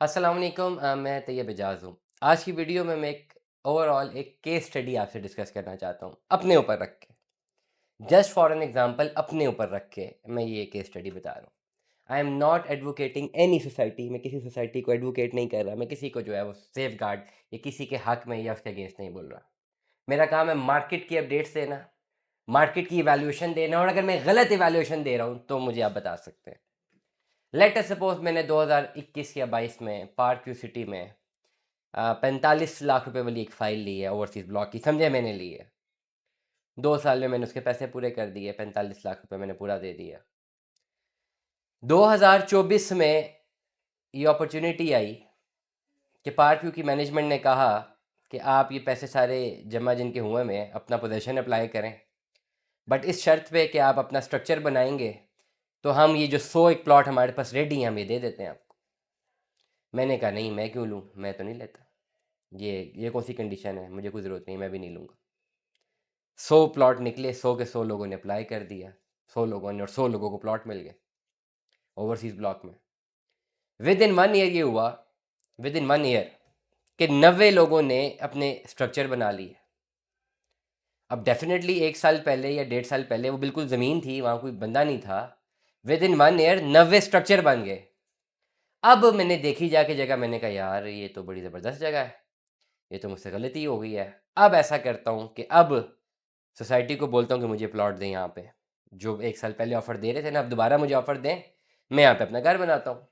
अस्सलाम वालेकुम मैं तैयब एजाज हूँ। आज की वीडियो में मैं ओवरऑल एक केस स्टडी आपसे डिस्कस करना चाहता हूँ, अपने ऊपर रख के। जस्ट फॉर एन एग्जांपल अपने ऊपर रख के मैं ये केस स्टडी बता रहा हूँ। I am not advocating any society, मैं किसी सोसाइटी को एडवोकेट नहीं कर रहा, मैं किसी को जो है वो सेफगार्ड या किसी के हक में या उसके अगेंस्ट नहीं बोल रहा। मेरा काम है मार्केट की अपडेट्स देना, मार्केट की इवैल्यूएशन देना, और अगर मैं गलत इवैल्यूएशन दे रहा हूँ तो मुझे आप बता सकते हैं। लेट अस सपोज मैंने 2021 या 22 में पार्क व्यू सिटी में 45 लाख रुपए वाली एक फ़ाइल ली है ओवरसीज़ ब्लॉक की, समझे मैंने ली है। 2 साल में मैंने उसके पैसे पूरे कर दिए, 45 लाख रुपए मैंने पूरा दे दिया। 2024 में ये अपॉर्च्युनिटी आई कि पार्क व्यू की मैनेजमेंट ने कहा कि आप ये पैसे सारे जमा जिनके हुए में अपना पोज़ीशन अप्लाई करें, बट इस शर्त पे कि आप अपना स्ट्रक्चर बनाएँगे, तो हम ये जो 100 एक प्लॉट हमारे पास रेडी हैं, हम ये दे देते हैं आपको। मैंने कहा नहीं, मैं क्यों लूँ? मैं तो नहीं लेता। ये कौन-सी कंडीशन है? मुझे कोई ज़रूरत नहीं, मैं भी नहीं लूँगा। 100 प्लॉट निकले, 100 के 100 लोगों ने अप्लाई कर दिया, 100 लोगों ने, और 100 लोगों को प्लॉट मिल गए ओवरसीज़ ब्लॉक में। विद इन 1 ईयर ये हुआ, विद इन 1 ईयर कि 90 लोगों ने अपने स्ट्रक्चर बना लिए। अब डेफिनेटली 1 साल पहले या 1.5 साल पहले वो बिल्कुल ज़मीन थी, वहाँ कोई बंदा नहीं था। विद इन 1 ईयर 90 स्ट्रक्चर बन गए। अब मैंने देखी जाके जगह, मैंने कहा यार ये तो बड़ी ज़बरदस्त जगह है, ये तो मुझसे गलती हो गई है। अब ऐसा करता हूँ कि अब सोसाइटी को बोलता हूँ कि मुझे प्लॉट दें यहाँ पे, जो 1 साल पहले ऑफ़र दे रहे थे ना, अब दोबारा मुझे ऑफ़र दें, मैं यहाँ पे अपना घर बनाता हूँ।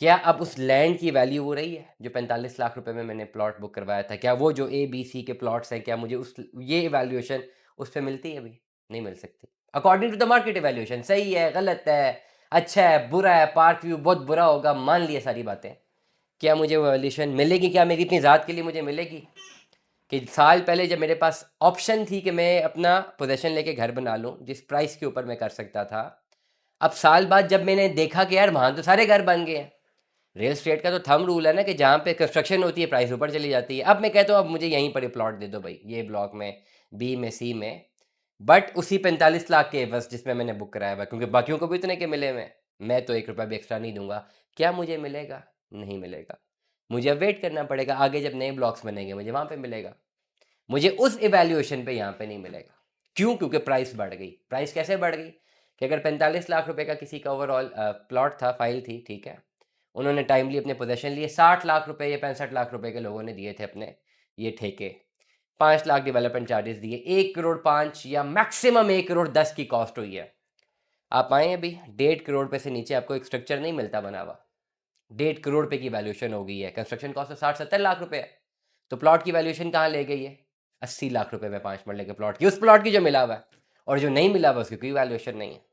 क्या अब उस लैंड की वैल्यू वो रही है, जो 45 लाख रुपए में मैंने प्लॉट बुक करवाया था? क्या वो जो ए, बी, सी के प्लॉट्स हैं, क्या मुझे उस ये वैल्यूएशन उस पे मिलती है अभी? नहीं मिल सकती। According to the market evaluation सही है, गलत है, अच्छा है, बुरा है, पार्क व्यू बहुत बुरा होगा, मान लिया सारी बातें। क्या मुझे वो वैल्यूएशन मिलेगी? क्या मेरी इतनी ज़ात के लिए मुझे मिलेगी? कि साल पहले जब मेरे पास ऑप्शन थी कि मैं अपना पोज़ीशन लेके घर बना लूँ, जिस प्राइस के ऊपर मैं कर सकता था, अब साल बाद जब मैंने देखा कि यार वहाँ तो सारे घर बन गए हैं। रियल एस्टेट का तो थंब रूल है ना कि जहाँ पे कंस्ट्रक्शन होती है प्राइस ऊपर चली जाती है। अब मैं कहता हूँ अब मुझे यहीं पर ये प्लॉट दे दो भाई, ये ब्लॉक में, बी में, सी में, बट उसी 45 लाख के बस जिसमें मैंने बुक कराया हुआ है, क्योंकि बाकियों को भी इतने के मिले हुए हैं। मैं तो 1 रुपया भी एक्स्ट्रा नहीं दूंगा। क्या मुझे मिलेगा? नहीं मिलेगा। मुझे अब वेट करना पड़ेगा, आगे जब नए ब्लॉक्स बनेंगे मुझे वहाँ पे मिलेगा। मुझे उस इवैल्यूएशन पे यहाँ पे नहीं मिलेगा। क्यों? क्योंकि प्राइस बढ़ गई। प्राइस कैसे बढ़ गई कि अगर 45 लाख रुपए का किसी का ओवरऑल प्लॉट था, फाइल थी, ठीक है, उन्होंने टाइमली अपने पोजेशन लिए, 60 लाख रुपए या 65 लाख रुपए के लोगों ने दिए थे अपने ये ठेके, 5 लाख डेवलपमेंट चार्जेस दिए, 1 करोड़ 5 या मैक्सिमम 1 करोड़ 10 की कॉस्ट हुई है। आप आए अभी 1.5 करोड़ पे से नीचे आपको एक स्ट्रक्चर नहीं मिलता बना हुआ। 1.5 करोड़ पे की वैल्यूएशन हो गई है, कंस्ट्रक्शन कॉस्ट तो 60-70 लाख रुपए है। तो प्लॉट की वैल्यूएशन कहाँ ले गई है? 80 लाख रुपए में 5 मरले के प्लॉट की, उस प्लॉट की जो मिला हुआ है, और जो नहीं मिला हुआ उसकी कोई वैल्यूएशन नहीं है।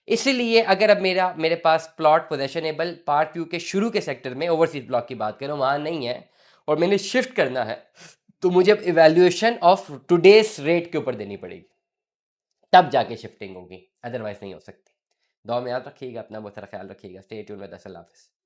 इसीलिए अगर अब मेरे पास प्लॉट पोजेशनेबल पार्क व्यू के शुरू के सेक्टर में ओवरसीज ब्लॉक की बात करें, वहाँ नहीं है, और मैंने शिफ्ट करना है, तो मुझे अब इवैल्यूएशन ऑफ टुडेस रेट के ऊपर देनी पड़ेगी, तब जाके शिफ्टिंग होगी, अदरवाइज नहीं हो सकती। दुआ में याद रखिएगा अपना, बहुत सारा ख्याल रखिएगा। Stay tune with us. अल्लाह हाफ़िज़।